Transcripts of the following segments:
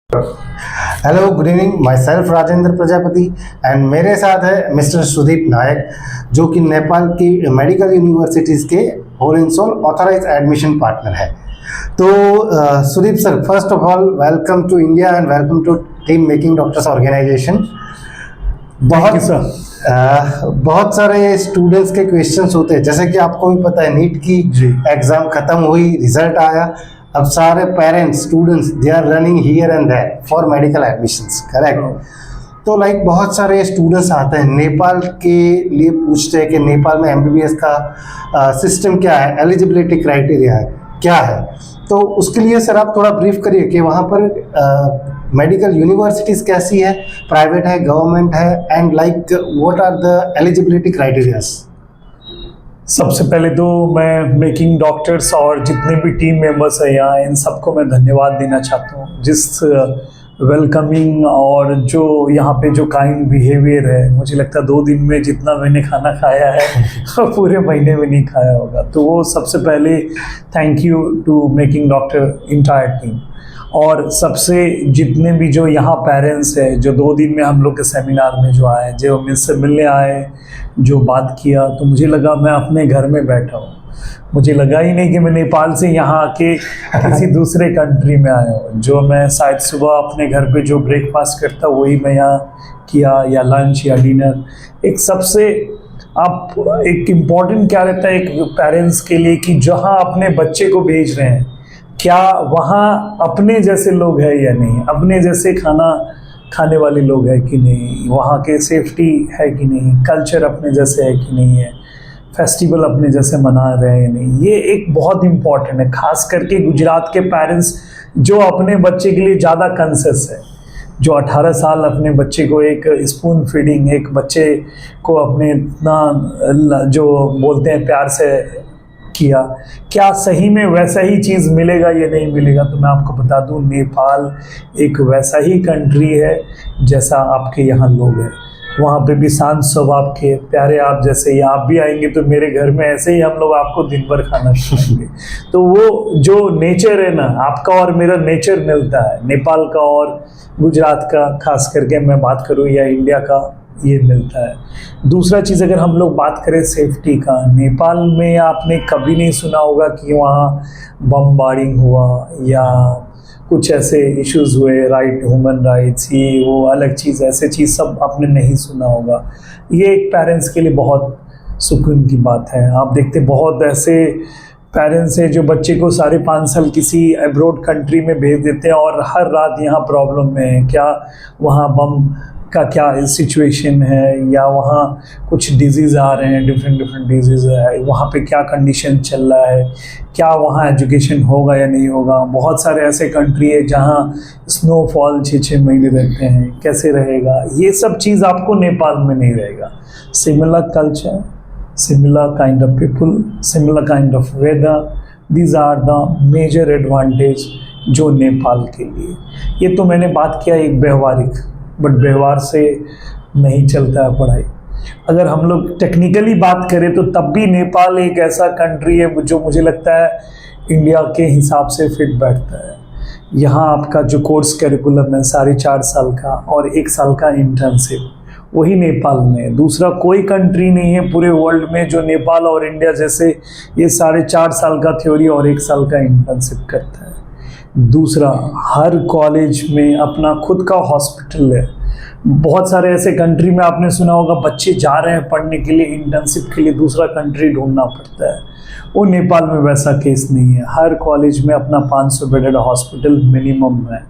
Hello, good evening. My self Rajendra Prajapati and मेरे साथ है मिस्टर सुदीप नायक, जो कि नेपाल की मेडिकल यूनिवर्सिटीज़ के whole and sole authorise admission partner है। तो Sudeep sir, first of all welcome to India and welcome to team Making Doctors organisation. बहुत सारे स्टूडेंट्स के क्वेश्चंस होते हैं, जैसे कि आपको भी पता है नीट की एग्ज़ाम ख़त्म हुई, रिजल्ट आया, अब सारे parents students they are running here and there for medical admissions, correct. तो बहुत सारे स्टूडेंट्स आते हैं नेपाल के लिए, पूछते हैं कि नेपाल में एमबीबीएस का सिस्टम क्या है, एलिजिबिलिटी क्राइटेरिया है क्या है। तो उसके लिए सर आप थोड़ा ब्रीफ करिए कि वहाँ पर मेडिकल यूनिवर्सिटीज़ कैसी है, प्राइवेट है, गवर्नमेंट है, and what are the eligibility criterias. सबसे पहले तो मैं मेकिंग डॉक्टर्स और जितने भी टीम मेंबर्स हैं यहाँ, इन सबको मैं धन्यवाद देना चाहता हूँ। जिस वेलकमिंग और जो यहाँ पे जो काइंड बिहेवियर है, मुझे लगता है 2 दिन में जितना मैंने खाना खाया है पूरे महीने में नहीं खाया होगा। तो वो सबसे पहले thank you to Making Doctor entire team. और सबसे जितने भी जो यहाँ पेरेंट्स है, जो 2 दिन में हम लोग के सेमिनार में जो आए, जो मुझसे मिलने आए, जो बात किया, तो मुझे लगा मैं अपने घर में बैठा हूँ। मुझे लगा ही नहीं कि मैं नेपाल से यहाँ आके किसी दूसरे कंट्री में आया हूँ। जो मैं शायद सुबह अपने घर पे जो ब्रेकफास्ट करता वही मैं यहाँ किया, या लंच या डिनर। एक सबसे एक इम्पॉर्टेंट क्या रहता है एक पेरेंट्स के लिए कि जहाँ अपने बच्चे को भेज रहे हैं, क्या वहाँ अपने जैसे लोग हैं या नहीं, अपने जैसे खाना खाने वाले लोग हैं कि नहीं, वहाँ के सेफ्टी है कि नहीं, कल्चर अपने जैसे है कि नहीं है, फेस्टिवल अपने जैसे मना रहे हैं या नहीं। ये एक बहुत इम्पॉर्टेंट है, खास करके गुजरात के पेरेंट्स जो अपने बच्चे के लिए ज़्यादा कॉन्शियस है, जो 18 साल अपने बच्चे को एक स्पून फीडिंग, एक बच्चे को अपने इतना जो बोलते हैं प्यार से किया, क्या सही में वैसा ही चीज़ मिलेगा या नहीं मिलेगा। तो मैं आपको बता दूं, नेपाल एक वैसा ही कंट्री है जैसा आपके यहाँ लोग हैं। वहाँ पे भी शांत स्वभाव के प्यारे आप जैसे ही आप भी आएंगे तो मेरे घर में ऐसे ही हम लोग आपको दिन भर खाना खिलाएंगे। तो वो जो नेचर है ना, आपका और मेरा नेचर मिलता है, नेपाल का और गुजरात का खास करके मैं बात करूँ, या इंडिया का, ये मिलता है। दूसरा चीज़, अगर हम लोग बात करें सेफ्टी का, नेपाल में आपने कभी नहीं सुना होगा कि वहाँ बमबारिंग हुआ या कुछ ऐसे इश्यूज हुए, राइट, ह्यूमन राइट्स, ये वो अलग चीज़, ऐसे चीज़ सब आपने नहीं सुना होगा। ये एक पेरेंट्स के लिए बहुत सुकून की बात है। आप देखते बहुत ऐसे पेरेंट्स हैं जो बच्चे को 5.5 साल किसी अब्रॉड कंट्री में भेज देते हैं और हर रात यहाँ प्रॉब्लम में है, क्या वहाँ बम का क्या सिचुएशन है, या वहाँ कुछ डिजीज़ आ रहे हैं, डिफरेंट डिजीज़ है, वहाँ पे क्या कंडीशन चल रहा है, क्या वहाँ एजुकेशन होगा या नहीं होगा। बहुत सारे ऐसे कंट्री है जहाँ स्नोफॉल 6-6 महीने रहते हैं, कैसे रहेगा। ये सब चीज़ आपको नेपाल में नहीं रहेगा। Similar culture, similar kind of people, similar kind of weather, these are the major advantage जो नेपाल के लिए। ये तो मैंने बात किया एक व्यवहारिक, बट व्यवहार से नहीं चलता है पढ़ाई। अगर हम लोग टेक्निकली बात करें तो तब भी नेपाल एक ऐसा कंट्री है जो मुझे लगता है इंडिया के हिसाब से फिट बैठता है। यहाँ आपका जो कोर्स करिकुलम है 4.5 साल का और 1 साल का इंटर्नशिप, वही नेपाल में। दूसरा कोई कंट्री नहीं है पूरे वर्ल्ड में जो नेपाल और इंडिया जैसे ये 4.5 साल का थ्योरी और 1 साल का इंटर्नशिप करता है। दूसरा, हर कॉलेज में अपना खुद का हॉस्पिटल है। बहुत सारे ऐसे कंट्री में आपने सुना होगा बच्चे जा रहे हैं पढ़ने के लिए, इंटर्नशिप के लिए दूसरा कंट्री ढूंढना पड़ता है। वो नेपाल में वैसा केस नहीं है। हर कॉलेज में अपना 500 बेडेड हॉस्पिटल मिनिमम है।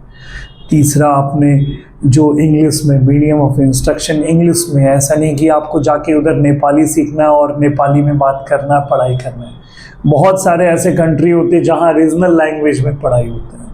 तीसरा, आपने जो इंग्लिश में मीडियम ऑफ इंस्ट्रक्शन इंग्लिश में है, ऐसा नहीं कि आपको जाके उधर नेपाली सीखना है और नेपाली में बात करना है, पढ़ाई करना है। बहुत सारे ऐसे कंट्री होते हैं जहाँ रीजनल लैंग्वेज में पढ़ाई होता है।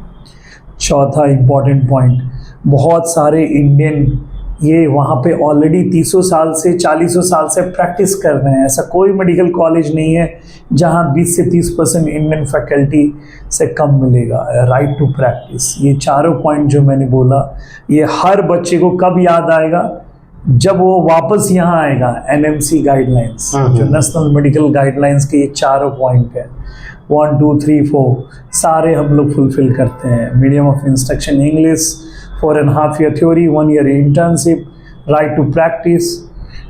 चौथा इम्पॉर्टेंट पॉइंट, बहुत सारे इंडियन ये वहाँ पे ऑलरेडी 30 साल से 40 साल से प्रैक्टिस कर रहे हैं। ऐसा कोई मेडिकल कॉलेज नहीं है जहाँ 20 से 30% इंडियन फैकल्टी से कम मिलेगा। राइट टू प्रैक्टिस, ये चारों पॉइंट जो मैंने बोला, ये हर बच्चे को कब याद आएगा, जब वो वापस यहाँ आएगा। एनएमसी गाइडलाइंस, जो नेशनल मेडिकल गाइडलाइंस के ये चारों पॉइंट है, 1 2 3 4 सारे हम लोग फुलफिल करते हैं। Medium of instruction English, 4.5 year theory, 1 year internship, right to practice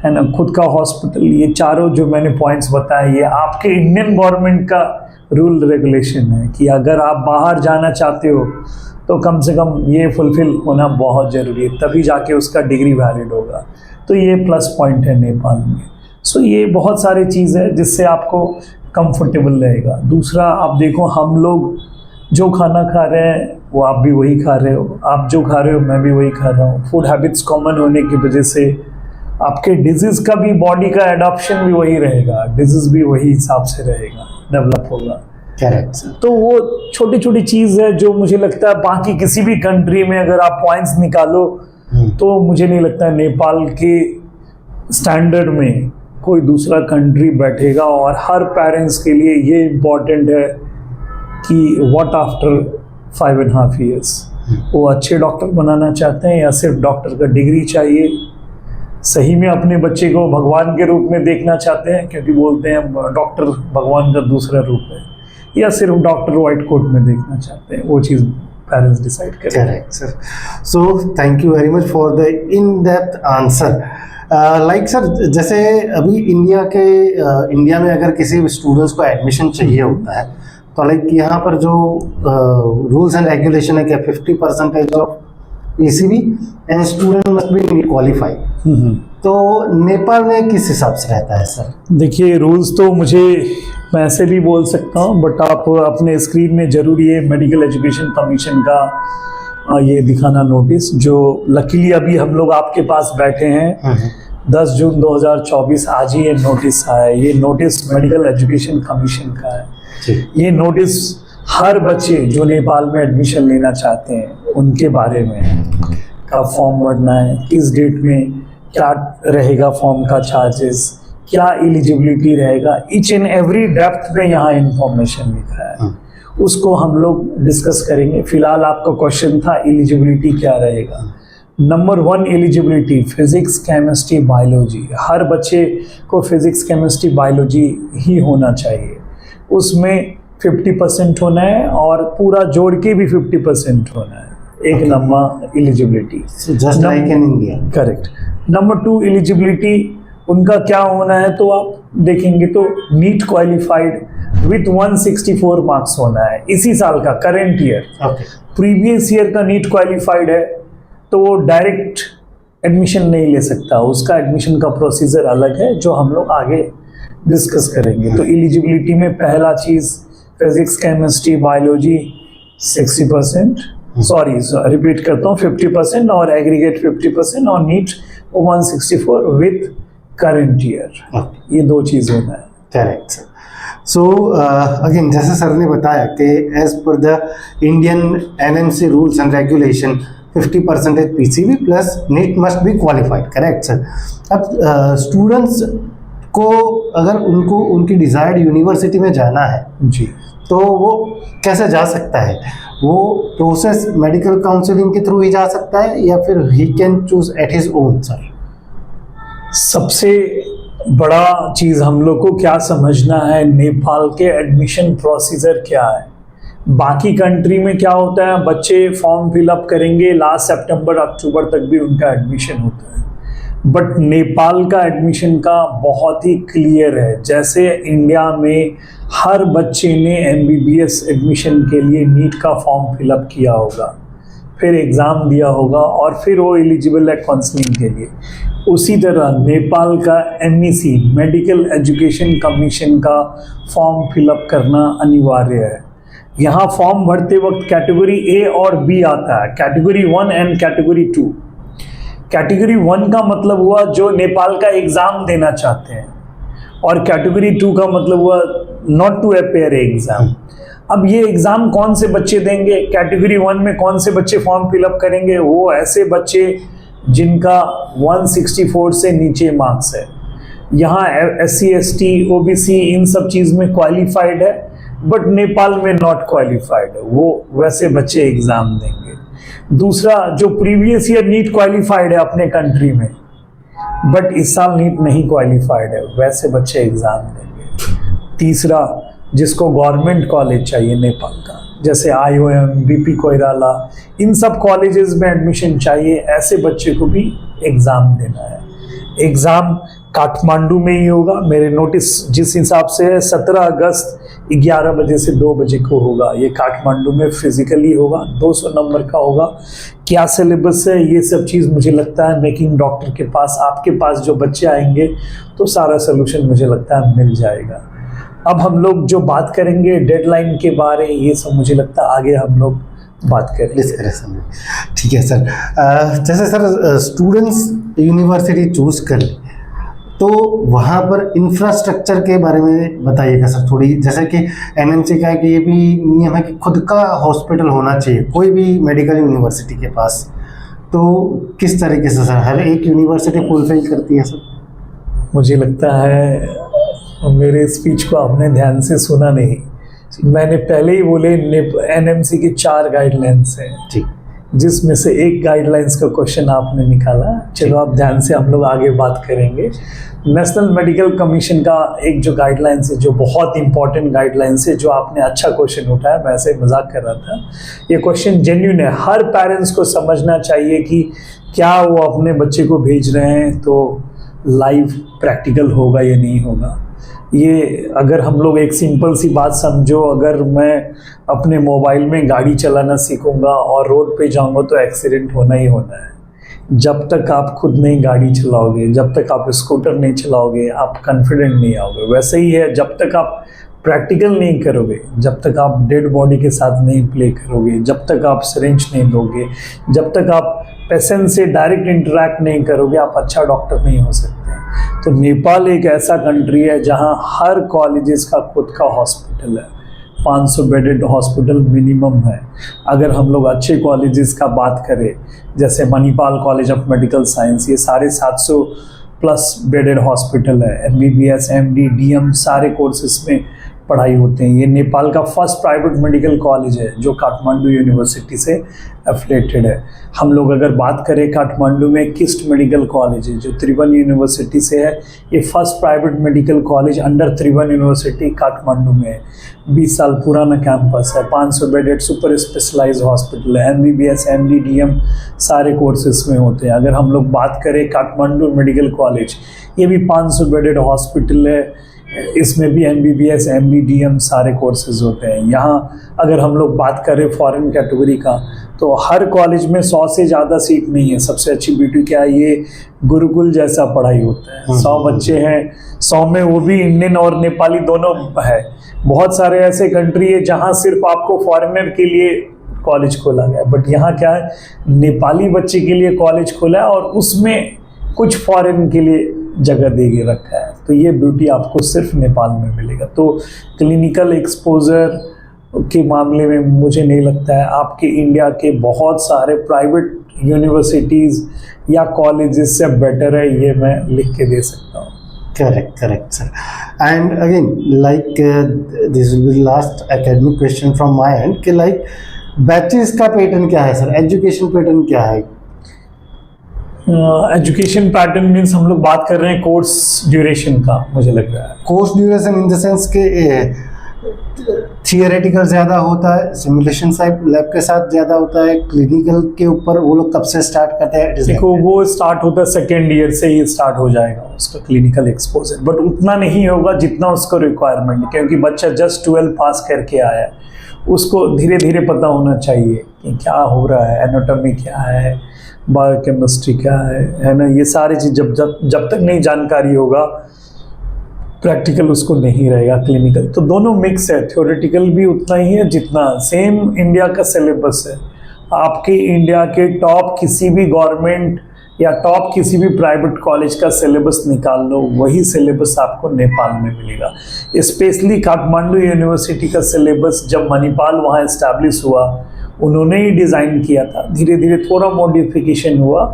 and खुद का हॉस्पिटल। ये चारों जो मैंने पॉइंट्स बताए ये आपके इंडियन गवर्नमेंट का रूल रेगुलेशन है कि अगर आप बाहर जाना चाहते हो तो कम से कम ये फुलफिल होना बहुत ज़रूरी है, तभी जाके उसका डिग्री वैलिड होगा। तो ये प्लस पॉइंट है नेपाल में। सो ये बहुत सारी चीज़ है जिससे आपको कंफर्टेबल रहेगा। दूसरा, आप देखो हम लोग जो खाना खा रहे हैं वो आप भी वही खा रहे हो, आप जो खा रहे हो मैं भी वही खा रहा हूँ। फूड हैबिट्स कॉमन होने की वजह से आपके डिजीज़ का भी, बॉडी का एडॉप्शन भी वही रहेगा, डिजीज़ भी वही हिसाब से रहेगा, डेवलप होगा। करेक्ट। तो वो छोटी छोटी चीज़ है जो मुझे लगता है बाकी किसी भी कंट्री में अगर आप पॉइंट्स निकालो तो मुझे नहीं लगता नेपाल के स्टैंडर्ड में कोई दूसरा कंट्री बैठेगा। और हर पेरेंट्स के लिए ये इम्पॉर्टेंट है कि व्हाट आफ्टर 5.5 years, वो अच्छे डॉक्टर बनाना चाहते हैं या सिर्फ डॉक्टर का डिग्री चाहिए, सही में अपने बच्चे को भगवान के रूप में देखना चाहते हैं क्योंकि बोलते हैं डॉक्टर भगवान का दूसरा रूप है, या सिर्फ डॉक्टर व्हाइट कोट में देखना चाहते हैं, वो चीज़ पेरेंट्स डिसाइड करें। Correct sir. So thank you very much for the in depth answer. Like sir, जैसे अभी इंडिया में अगर किसी स्टूडेंट्स को एडमिशन चाहिए होता है तो लाइक यहाँ पर जो रूल्स एंड रेगुलेशन है कि 50% of PCB and student must be qualified, तो नेपाल में किस हिसाब से रहता है सर? देखिए रूल्स तो मैं ऐसे भी बोल सकता हूँ, बट आप अपने स्क्रीन में जरूर ये मेडिकल एजुकेशन कमीशन का ये दिखाना नोटिस, जो लकीली अभी हम लोग आपके पास बैठे हैं 10 जून 2024, आज ही ये नोटिस आया है। ये नोटिस मेडिकल एजुकेशन कमीशन का है। ये नोटिस हर बच्चे जो नेपाल में एडमिशन लेना चाहते हैं उनके बारे में है। कब फॉर्म भरना है, किस डेट में, क्या रहेगा फॉर्म का चार्जेस, क्या एलिजिबिलिटी रहेगा, ईच एंड एवरी डेप्थ में यहाँ इंफॉर्मेशन लिखा है। उसको हम लोग डिस्कस करेंगे। फिलहाल आपका क्वेश्चन था एलिजिबिलिटी क्या रहेगा। Number 1 eligibility physics, chemistry, biology. हर बच्चे को फिजिक्स, केमिस्ट्री, बायोलॉजी ही होना चाहिए। उसमें 50% होना है और पूरा जोड़ के भी 50% होना है। एक लंबा eligibility, just like in India. Correct. Number 2 eligibility उनका क्या होना है तो आप देखेंगे तो नीट क्वालिफाइड विथ 164 मार्क्स होना है इसी साल का, करेंट ईयर। प्रीवियस ईयर का नीट क्वालिफाइड है तो वो डायरेक्ट एडमिशन नहीं ले सकता, उसका एडमिशन का प्रोसीजर अलग है जो हम लोग आगे डिस्कस करेंगे। तो एलिजिबिलिटी में पहला चीज़ physics, chemistry, biology 60%, sorry repeat करता हूँ, 50% और एग्रीगेट 50% और नीट 164 विथ करेंट ईयर। ये 2 चीज़ होना है। Correct sir. सो अगेन जैसे सर ने बताया कि as per the Indian NMC rules and regulation 50% PCB plus NEET must be qualified. Correct sir. अब स्टूडेंट्स को अगर उनको उनकी डिज़ायर्ड यूनिवर्सिटी में जाना है जी, तो वो कैसे जा सकता है? वो प्रोसेस मेडिकल काउंसलिंग के थ्रू ही जा सकता है या फिर he can choose at his own? Sir, सबसे बड़ा चीज़ हम लोग को क्या समझना है, नेपाल के एडमिशन प्रोसीजर क्या है। बाकी कंट्री में क्या होता है, बच्चे फॉर्म फिलअप करेंगे, लास्ट सितंबर अक्टूबर तक भी उनका एडमिशन होता है। बट नेपाल का एडमिशन का बहुत ही क्लियर है। जैसे इंडिया में हर बच्चे ने MBBS एडमिशन के लिए नीट का फॉर्म फिलअप किया होगा, फिर एग्ज़ाम दिया होगा और फिर वो एलिजिबल है काउंसलिंग के लिए, उसी तरह नेपाल का MEC मेडिकल एजुकेशन कमीशन का फॉर्म फिलअप करना अनिवार्य है। यहाँ फॉर्म भरते वक्त कैटेगरी A और B आता है, कैटेगरी 1 एंड कैटेगरी 2। कैटेगरी 1 का मतलब हुआ जो नेपाल का एग्ज़ाम देना चाहते हैं, और कैटेगरी 2 का मतलब हुआ नॉट टू अपेयर एग्ज़ाम। अब ये एग्ज़ाम कौन से बच्चे देंगे? कैटेगरी 1 में कौन से बच्चे फॉर्म फिलअप करेंगे? वो ऐसे बच्चे जिनका 164 से नीचे मार्क्स है। यहाँ SC ST OBC इन सब चीज़ में क्वालिफाइड है, बट नेपाल में नॉट क्वालिफाइड है, वो वैसे बच्चे एग्ज़ाम देंगे। दूसरा, जो प्रीवियस ईयर नीट क्वालिफाइड है अपने कंट्री में बट इस साल नीट नहीं क्वालिफाइड है, वैसे बच्चे एग्ज़ाम देंगे। तीसरा, जिसको गवर्नमेंट कॉलेज चाहिए नेपाल का, जैसे IOM, BP कोइराला, इन सब कॉलेजेस में एडमिशन चाहिए, ऐसे बच्चे को भी एग्ज़ाम देना है। एग्ज़ाम काठमांडू में ही होगा, मेरे नोटिस जिस हिसाब से है 17 अगस्त 11 बजे से 2 बजे को होगा। ये काठमांडू में फिजिकली होगा, 200 नंबर का होगा। क्या सिलेबस है ये सब चीज़ मुझे लगता है मेकिंग डॉक्टर के पास, आपके पास जो बच्चे आएंगे तो सारा सोल्यूशन मुझे लगता है मिल जाएगा। अब हम लोग जो बात करेंगे डेडलाइन के बारे, ये सब मुझे लगता है आगे हम लोग बात करेंगे। ठीक है सर। जैसे सर स्टूडेंट्स यूनिवर्सिटी चूज कर ले तो वहाँ पर इंफ्रास्ट्रक्चर के बारे में बताइएगा सर थोड़ी। जैसे कि एमएनसी का है कि ये भी नियम है कि खुद का हॉस्पिटल होना चाहिए कोई भी मेडिकल यूनिवर्सिटी के पास, तो किस तरीके से सर हर एक यूनिवर्सिटी फुलफिल करती है सर? मुझे लगता है मेरे स्पीच को आपने ध्यान से सुना नहीं, मैंने पहले ही बोले एनएमसी की 4 गाइडलाइंस हैं ठीक, जिसमें से एक गाइडलाइंस का क्वेश्चन आपने निकाला। चलो आप ध्यान से, हम लोग आगे बात करेंगे। नेशनल मेडिकल कमीशन का एक जो गाइडलाइंस है, जो बहुत इंपॉर्टेंट गाइडलाइंस है, जो आपने अच्छा क्वेश्चन उठाया, मैं ऐसे मजाक कर रहा था, ये क्वेश्चन जेन्युइन है। हर पेरेंट्स को समझना चाहिए कि क्या वो अपने बच्चे को भेज रहे हैं तो लाइव प्रैक्टिकल होगा या नहीं होगा। ये अगर हम लोग एक सिंपल सी बात समझो, अगर मैं अपने मोबाइल में गाड़ी चलाना सीखूंगा और रोड पे जाऊंगा तो एक्सीडेंट होना ही होना है। जब तक आप खुद नहीं गाड़ी चलाओगे, जब तक आप स्कूटर नहीं चलाओगे, आप कॉन्फिडेंट नहीं आओगे। वैसे ही है, जब तक आप प्रैक्टिकल नहीं करोगे, जब तक आप डेड बॉडी के साथ नहीं प्ले करोगे, जब तक आप सिरिंज नहीं दोगे, जब तक आप पेशेंट से डायरेक्ट इंटरैक्ट नहीं करोगे, आप अच्छा डॉक्टर नहीं हो सकते। तो नेपाल एक ऐसा कंट्री है जहां हर कॉलेजेस का खुद का हॉस्पिटल है, 500 बेडेड हॉस्पिटल मिनिमम है। अगर हम लोग अच्छे कॉलेजेस का बात करें, जैसे Manipal college of medical science, ये सारे 700 प्लस बेडेड हॉस्पिटल है। MBBS, MD, DM सारे कोर्सेस में पढ़ाई होते हैं। ये नेपाल का फर्स्ट प्राइवेट मेडिकल कॉलेज है जो काठमांडू यूनिवर्सिटी से एफिलेटेड है। हम लोग अगर बात करें काठमांडू में किस्ट मेडिकल कॉलेज है जो त्रिभुवन यूनिवर्सिटी से है। ये first private medical college under Tribhuvan university Kathmandu में है। 20 साल पुराना कैंपस है, 500 बेडेड सुपर स्पेशलाइज हॉस्पिटल है। MBBS, MD, DM सारे कोर्सेस में होते हैं। अगर हम लोग बात करें काठमांडू मेडिकल कॉलेज, ये भी 500 बेडेड हॉस्पिटल है, इसमें भी MBBS, MD, DM सारे कोर्सेज होते हैं। यहाँ अगर हम लोग बात करें फॉरेन कैटेगरी का, तो हर कॉलेज में 100 से ज़्यादा सीट नहीं है। सबसे अच्छी ब्यूटी क्या है, ये गुरुकुल जैसा पढ़ाई होता है। 100 बच्चे हैं, 100 में वो भी इंडियन और नेपाली दोनों है। बहुत सारे ऐसे कंट्री है जहाँ सिर्फ आपको फॉरेनर के लिए कॉलेज खोला गया, बट यहाँ क्या है, नेपाली बच्चे के लिए कॉलेज खोला है और उसमें कुछ फॉरेन के लिए जगह दे के रखा है। तो ये ब्यूटी आपको सिर्फ नेपाल में मिलेगा। तो क्लिनिकल एक्सपोजर के मामले में मुझे नहीं लगता है आपके इंडिया के बहुत सारे प्राइवेट यूनिवर्सिटीज़ या कॉलेजेस से बेटर है, ये मैं लिख के दे सकता हूँ। Correct sir. And again like this will be the last academic question from my end कि like बैचेस का पैटर्न क्या है सर, एजुकेशन पैटर्न क्या है? एजुकेशन पैटर्न मीन्स हम लोग बात कर रहे हैं कोर्स ड्यूरेशन का, मुझे लग रहा है। Course duration in the sense के थियोरेटिकल ज़्यादा होता है, सिमुलेशन लैब के साथ ज़्यादा होता है, क्लिनिकल के ऊपर वो लोग कब से स्टार्ट करते हैं? देखो वो स्टार्ट होता है 2nd ईयर से ही स्टार्ट हो जाएगा उसका क्लिनिकल एक्सपोजर, बट उतना नहीं होगा जितना उसको रिक्वायरमेंट है, क्योंकि बच्चा जस्ट 12 पास करके आया है, उसको धीरे धीरे पता होना चाहिए कि क्या हो रहा है, एनाटॉमी क्या है, बायोकेमिस्ट्री क्या है ना। ये सारी चीज़ जब तक नहीं जानकारी होगा, प्रैक्टिकल उसको नहीं रहेगा क्लिनिकल। तो दोनों मिक्स है, थ्योरेटिकल भी उतना ही है जितना सेम इंडिया का सिलेबस है। आपके इंडिया के टॉप किसी भी गवर्नमेंट या टॉप किसी भी प्राइवेट कॉलेज का सिलेबस निकाल लो, वही सिलेबस आपको नेपाल में मिलेगा। स्पेशली काठमांडू यूनिवर्सिटी का सिलेबस जब मणिपाल वहाँ इस्टेब्लिश हुआ, उन्होंने ही डिज़ाइन किया था। धीरे धीरे थोड़ा मॉडिफिकेशन हुआ,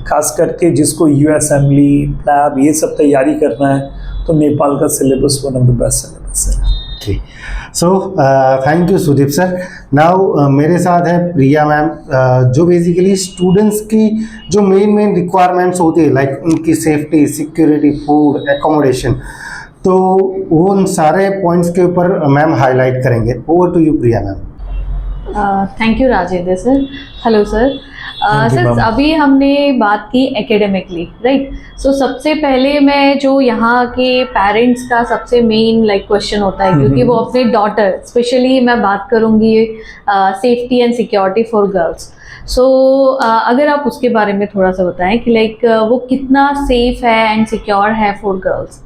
खास करके जिसको USMLE, लैब ये सब तैयारी करना है, तो नेपाल का syllabus one of the best syllabus है। Okay. So thank you Sudeep sir. Now मेरे साथ है प्रिया मैम, जो बेसिकली स्टूडेंट्स की जो मेन रिक्वायरमेंट्स होती है, लाइक उनकी सेफ्टी, सिक्योरिटी, फूड, एकोमोडेशन, तो वो उन सारे पॉइंट्स के ऊपर मैम हाईलाइट करेंगे। Over to you Priya ma'am. Thank you Rajendra sir. Hello sir. Thank you, sir ma'am. अभी हमने बात की एकेडमिकली, राइट? सो सबसे पहले मैं जो यहाँ के पेरेंट्स का सबसे मेन क्वेश्चन होता है, क्योंकि वो अपने डॉटर, स्पेशली मैं बात करूँगी safety and security for girls. So अगर आप उसके बारे में थोड़ा सा बताएं कि वो कितना सेफ है एंड सिक्योर है फॉर गर्ल्स।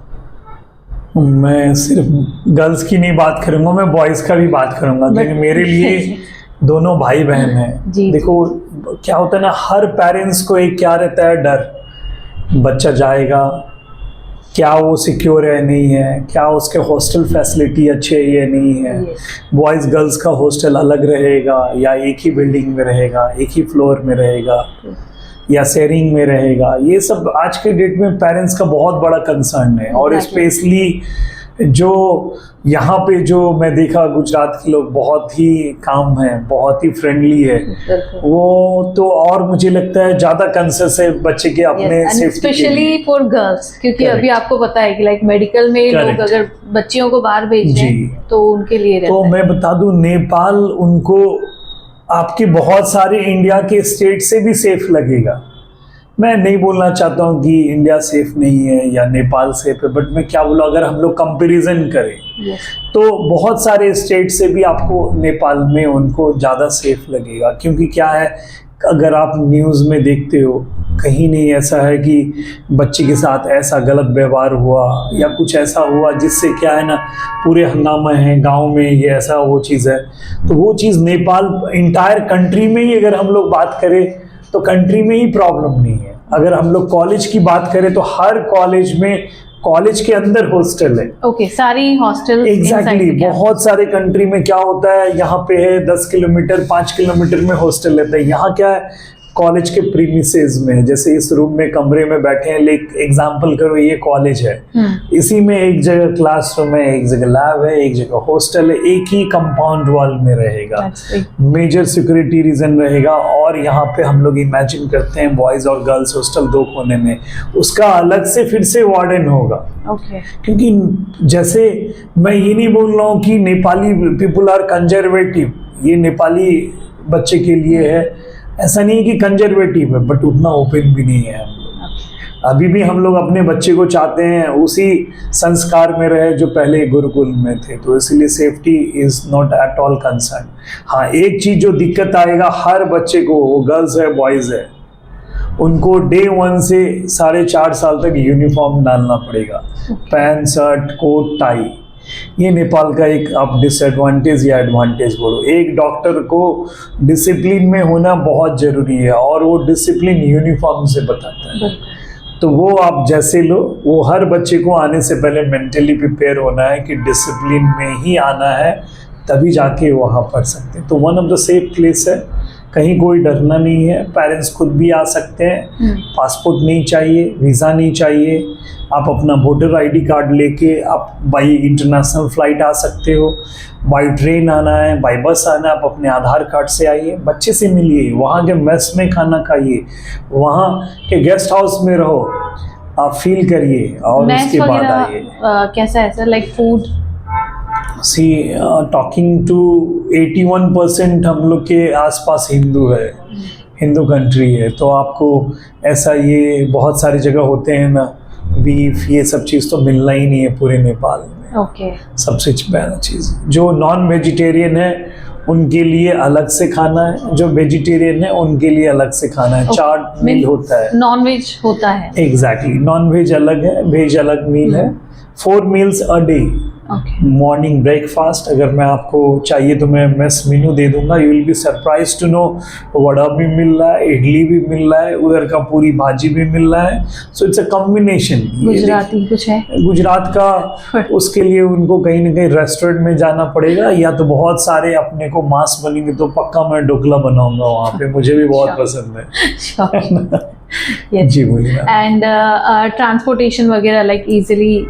मैं सिर्फ गर्ल्स की नहीं बात करूंगा, मैं बॉयज़ का भी बात करूंगा, क्योंकि मेरे लिए दोनों भाई बहन हैं। जी। देखो क्या होता है ना, हर पेरेंट्स को एक क्या रहता है, डर, बच्चा जाएगा क्या वो सिक्योर है नहीं है, क्या उसके हॉस्टल फैसिलिटी अच्छे है या नहीं है, बॉयज़ गर्ल्स का हॉस्टल अलग रहेगा या एक ही बिल्डिंग में रहेगा, एक ही फ्लोर में रहेगा या शेयरिंग में रहेगा। ये सब आज के डेट में पेरेंट्स का बहुत बड़ा कंसर्न है। और स्पेशली जो यहाँ पे जो मैं देखा, गुजरात के लोग बहुत ही काम है, बहुत ही फ्रेंडली है, वो तो और मुझे लगता है ज़्यादा कंसर्न है बच्चे के अपने सेफ्टी, स्पेशली फॉर गर्ल्स, क्योंकि अभी आपको पता है कि मेडिकल में लोग अगर बच्चियों को बाहर भेज रहे हैं तो उनके लिए रहता तो है। मैं बता दूं, नेपाल उनको आपके बहुत सारे इंडिया के स्टेट से भी सेफ लगेगा। मैं नहीं बोलना चाहता हूँ कि इंडिया सेफ नहीं है या नेपाल सेफ है, बट मैं क्या बोलूँ, अगर हम लोग कंपैरिजन करें तो बहुत सारे स्टेट से भी आपको नेपाल में उनको ज़्यादा सेफ लगेगा। क्योंकि क्या है, अगर आप न्यूज़ में देखते हो, कहीं नहीं ऐसा है कि बच्चे के साथ ऐसा गलत व्यवहार हुआ या कुछ ऐसा हुआ जिससे क्या है ना पूरे हंगामा है गांव में, ये ऐसा वो चीज़ है। तो वो चीज़ नेपाल इंटायर कंट्री में ही अगर हम लोग बात करें तो कंट्री में ही प्रॉब्लम नहीं है। अगर हम लोग कॉलेज की बात करें तो हर कॉलेज में, कॉलेज के अंदर हॉस्टल है। ओके, सारी हॉस्टल एग्जैक्टली। बहुत सारे कंट्री में क्या होता है, यहाँ पे है 10 किलोमीटर 5 किलोमीटर में हॉस्टल रहता है। यहाँ क्या है, कॉलेज के प्रीमिसेस में, जैसे इस रूम में कमरे में बैठे हैं, एग्जाम्पल करो ये कॉलेज है, इसी में एक जगह क्लासरूम है, एक जगह लैब है, एक जगह हॉस्टल है, एक ही कंपाउंड वॉल में रहेगा, मेजर सिक्योरिटी रीजन रहेगा। और यहाँ पे हम लोग इमेजिन करते हैं बॉयज और गर्ल्स हॉस्टल 2 कोने में, उसका अलग से फिर से वार्डन होगा। क्योंकि जैसे मैं ये नहीं बोल रहा हूँ कि नेपाली पीपुल आर कंजर्वेटिव, ये नेपाली बच्चे के लिए है, ऐसा नहीं कि कंजर्वेटिव है, बट उतना ओपन भी नहीं है हम लोग। अभी भी हम लोग अपने बच्चे को चाहते हैं उसी संस्कार में रहे जो पहले गुरुकुल में थे, तो इसलिए safety is not at all concern. हाँ, एक चीज़ जो दिक्कत आएगा हर बच्चे को, वो गर्ल्स है बॉयज़ है, उनको डे 1 से 4.5 साल तक यूनिफॉर्म डालना पड़ेगा, पैंट शर्ट कोट टाई। ये नेपाल का एक आप डिसएडवांटेज या एडवांटेज बोलो। एक डॉक्टर को डिसिप्लिन में होना बहुत ज़रूरी है और वो डिसिप्लिन यूनिफॉर्म से बताता है। तो वो आप जैसे लो, वो हर बच्चे को आने से पहले मेंटली प्रिपेयर होना है कि डिसिप्लिन में ही आना है, तभी जाके वहाँ पढ़ सकते हैं। तो one of the safe place है, कहीं कोई डरना नहीं है, पेरेंट्स खुद भी आ सकते हैं, पासपोर्ट नहीं चाहिए, वीज़ा नहीं चाहिए, आप अपना वोटर आईडी कार्ड लेके आप बाई इंटरनेशनल फ़्लाइट आ सकते हो, बाई ट्रेन आना है, बाई बस आना है, आप अपने आधार कार्ड से आइए, बच्चे से मिलिए, वहाँ के मेस में खाना खाइए, वहाँ के गेस्ट हाउस में रहो, आप फील करिए और उसके बाद आइए। कैसा है सर, फूड? टॉकिंग टू 81% हम लोग के आसपास हिंदू है, हिंदू कंट्री है, तो आपको ऐसा ये बहुत सारी जगह होते हैं ना, बीफ ये सब चीज़ तो मिलना ही नहीं है पूरे नेपाल में। सबसे पहला चीज़, जो नॉन वेजिटेरियन है उनके लिए अलग से खाना है, जो वेजिटेरियन है उनके लिए अलग से खाना है। 4 मील होता है, नॉन वेज होता है। एग्जैक्टली, नॉन वेज अलग है, वेज अलग मील है। 4 meals a day. Morning breakfast, अगर मैं आपको चाहिए तो मैं मेस मेनू दे दूंगा, you will be surprise to know, vada भी मिल रहा है, इडली भी मिल रहा है, उधर का पूरी भाजी भी मिल रहा है। So it's a combination. Gujarati कुछ है गुजरात का, उसके लिए उनको कहीं ना कहीं रेस्टोरेंट में जाना पड़ेगा, या तो बहुत सारे अपने को मांस बनेंगे तो पक्का मैं ढोकला बनाऊंगा वहाँ पे, मुझे भी बहुत पसंद है। जी बोलिए। एंड ट्रांसपोर्टेशन वगैरह इजीली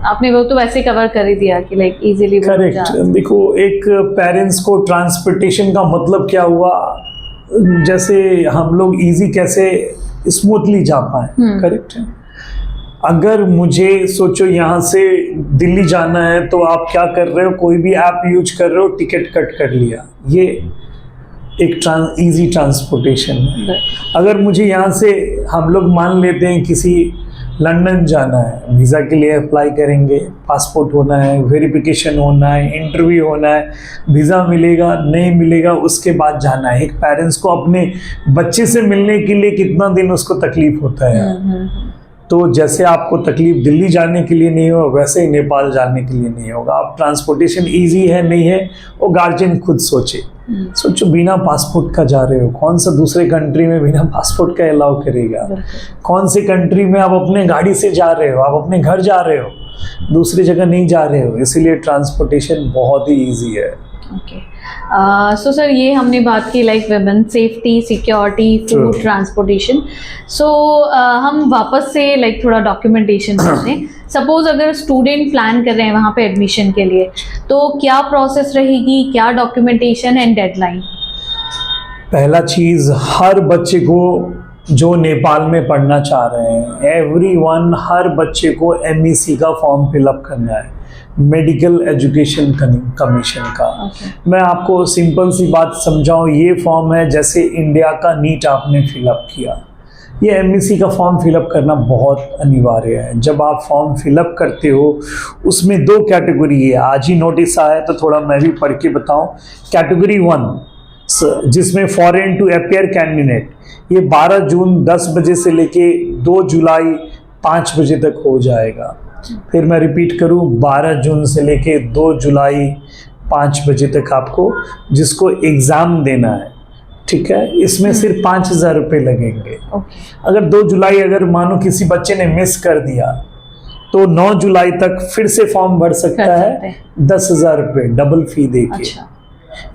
आपने वो तो वैसे कवर कर ही दिया कि इजीली। करेक्ट। देखो, एक पेरेंट्स को ट्रांसपोर्टेशन का मतलब क्या हुआ, जैसे हम लोग इजी कैसे स्मूथली जा पाए। करेक्ट है। अगर मुझे सोचो यहाँ से दिल्ली जाना है तो आप क्या कर रहे हो, कोई भी ऐप यूज कर रहे हो, टिकट कट कर लिया, ये एक इजी ट्रांसपोर्टेशन है। अगर मुझे यहाँ से हम लोग मान लेते हैं किसी लंदन जाना है, वीज़ा के लिए अप्लाई करेंगे, पासपोर्ट होना है, वेरिफिकेशन होना है, इंटरव्यू होना है, वीज़ा मिलेगा नहीं मिलेगा उसके बाद जाना है। एक पेरेंट्स को अपने बच्चे से मिलने के लिए कितना दिन उसको तकलीफ होता है। तो जैसे आपको तकलीफ दिल्ली जाने के लिए नहीं हो, वैसे ही नेपाल जाने के लिए नहीं होगा। आप ट्रांसपोर्टेशन इजी है नहीं है वो गार्जियन खुद सोचे। सोचो बिना पासपोर्ट का जा रहे हो, कौन सा दूसरे कंट्री में बिना पासपोर्ट का अलाउ करेगा? कौन सी कंट्री में आप अपने गाड़ी से जा रहे हो, आप अपने घर जा रहे हो, दूसरी जगह नहीं जा रहे हो। इसीलिए ट्रांसपोर्टेशन बहुत ही ईजी है। ओके सो सर, ये हमने बात की like women safety, security, food, transportation. So हम वापस से लाइक थोड़ा डॉक्यूमेंटेशन करते हैं। सपोज अगर स्टूडेंट प्लान कर रहे हैं वहाँ पे एडमिशन के लिए, तो क्या प्रोसेस रहेगी, क्या डॉक्यूमेंटेशन एंड डेडलाइन? पहला चीज़, हर बच्चे को जो नेपाल में पढ़ना चाह रहे हैं, एवरीवन, हर बच्चे को MEC का फॉर्म फिलअप करना है, मेडिकल एजुकेशन कमीशन का। मैं आपको सिंपल सी बात समझाऊं, ये फॉर्म है जैसे इंडिया का नीट आपने फिलअप किया, ये MEC का फॉर्म फिलअप करना बहुत अनिवार्य है। जब आप फॉर्म फिलअप करते हो उसमें 2 कैटेगरी है, आज ही नोटिस आया तो थोड़ा मैं भी पढ़ के बताऊं। कैटेगरी 1 जिसमें फॉरेन टू अपीयर कैंडिडेट, ये 12 जून 10 बजे से लेके 2 जुलाई 5 बजे तक हो जाएगा। फिर मैं रिपीट करूं, 12 जून से लेके 2 जुलाई 5 बजे तक आपको जिसको एग्ज़ाम देना है, ठीक है, इसमें सिर्फ 5,000 रुपये लगेंगे। अगर 2 जुलाई अगर मानो किसी बच्चे ने मिस कर दिया तो 9 जुलाई तक फिर से फॉर्म भर सकता है 10,000 रुपये डबल फी देके। अच्छा।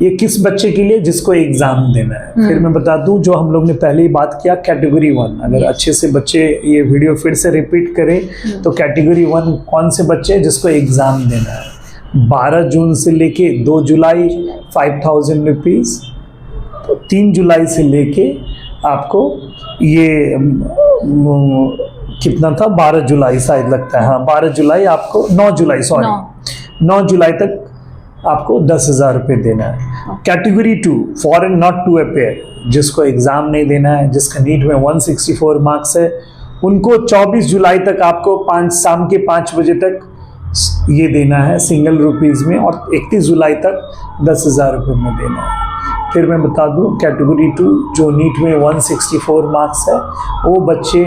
ये किस बच्चे के लिए? जिसको एग्जाम देना है। फिर मैं बता दूं, जो हम लोग ने पहले ही बात किया, कैटेगरी 1, अगर अच्छे से बच्चे ये वीडियो फिर से रिपीट करें तो कैटेगरी 1 कौन से बच्चे जिसको एग्जाम देना है? 12 जून से लेके 2 जुलाई 5,000 रुपीज़, तो 3 जुलाई से लेके आपको ये कितना था, 12 जुलाई शायद लगता है, हाँ 12 जुलाई आपको 9 जुलाई तक आपको 10,000 रुपये देना है। Category 2, foreign not to appear, जिसको एग्ज़ाम नहीं देना है, जिसका नीट में 164 मार्क्स है, उनको 24 जुलाई तक आपको शाम के 5 बजे तक ये देना है सिंगल रुपीज़ में, और 31 जुलाई तक 10,000 रुपये में देना है। फिर मैं बता दूं, कैटेगरी 2 जो नीट में 164 मार्क्स है, वो बच्चे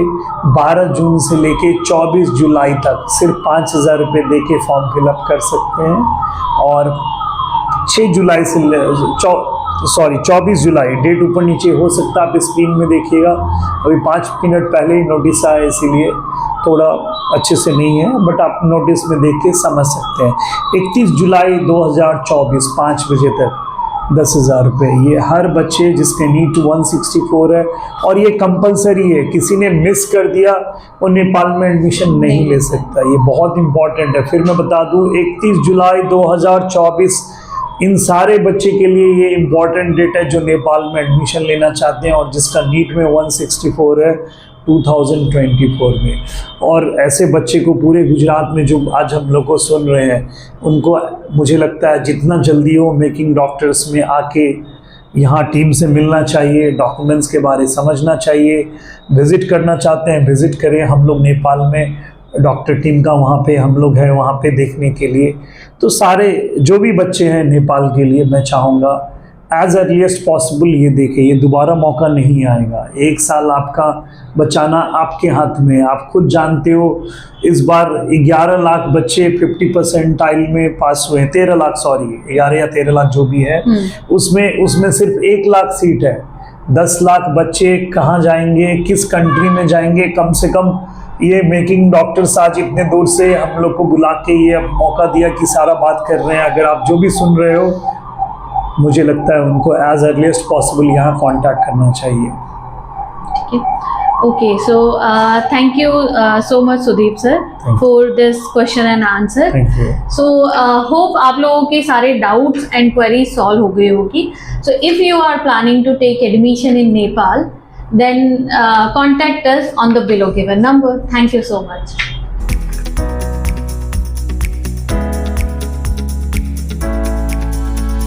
12 जून से लेके 24 जुलाई तक सिर्फ 5,000 रुपये दे के फॉर्म फिलअप कर सकते हैं। और 6 जुलाई से 24 जुलाई, डेट ऊपर नीचे हो सकता है, आप स्क्रीन में देखिएगा, अभी 5 मिनट पहले ही नोटिस आया इसीलिए थोड़ा अच्छे से नहीं है, बट आप नोटिस में देख के समझ सकते हैं। 31 जुलाई 2024 5 बजे तक 10,000 रुपये, ये हर बच्चे जिसके नीट 164 है, और ये कंपलसरी है, किसी ने मिस कर दिया वो नेपाल में एडमिशन नहीं ले सकता, ये बहुत इंपॉर्टेंट है। फिर मैं बता दूं, 31 जुलाई 2024 इन सारे बच्चे के लिए ये इम्पॉर्टेंट डेट है जो नेपाल में एडमिशन लेना चाहते हैं और जिसका नीट में 164 है 2024 में। और ऐसे बच्चे को पूरे गुजरात में जो आज हम लोग को सुन रहे हैं, उनको मुझे लगता है जितना जल्दी हो मेकिंग डॉक्टर्स में आके यहाँ टीम से मिलना चाहिए, डॉक्यूमेंट्स के बारे समझना चाहिए। विज़िट करना चाहते हैं विज़िट करें, हम लोग नेपाल में डॉक्टर टीम का वहाँ पे हम लोग हैं वहाँ पे देखने के लिए। तो सारे जो भी बच्चे हैं नेपाल के लिए मैं चाहूँगा एज अर्लीस्ट पॉसिबल ये देखें, ये दोबारा मौका नहीं आएगा। 1 साल आपका बचाना आपके हाथ में, आप खुद जानते हो। इस बार 11 लाख बच्चे 50% में पास हुए, 13 लाख 11 या 13 लाख जो भी है, उसमें सिर्फ 1 लाख सीट है। 10 लाख बच्चे कहाँ जाएंगे, किस कंट्री में जाएंगे? कम से कम ये मेकिंग डॉक्टर्स आज इतने दूर से हम लोग को बुला के ये मौका दिया कि सारा बात कर रहे हैं। अगर आप जो भी सुन रहे हो, मुझे लगता है उनको एज अर्लीस्ट पॉसिबल यहाँ कांटेक्ट करना चाहिए। Okay, so thank you so much Sudeep sir for this question and answer. Thank you. So hope आप लोगों के सारे doubts and queries solve हो गए होगी. So if you are planning to take admission in Nepal, then contact us on the below given number. Thank you so much.